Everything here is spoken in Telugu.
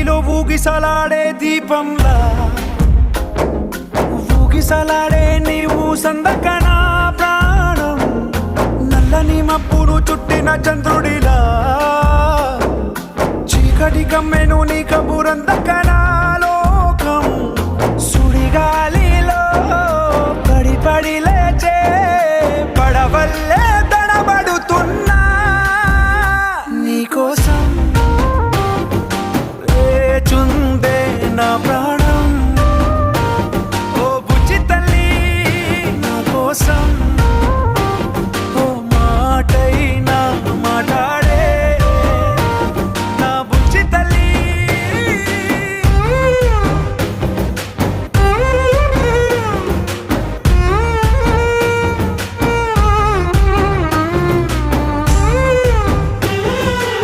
మదిలో ఊగిసలాడే దీపంలా ఊగిసలాడే నీవు సందకనా ప్రాణం నల్లని మబ్బును చుట్టిన చంద్రుడిలా చీకటి కమ్మెను నీ కబురందకనా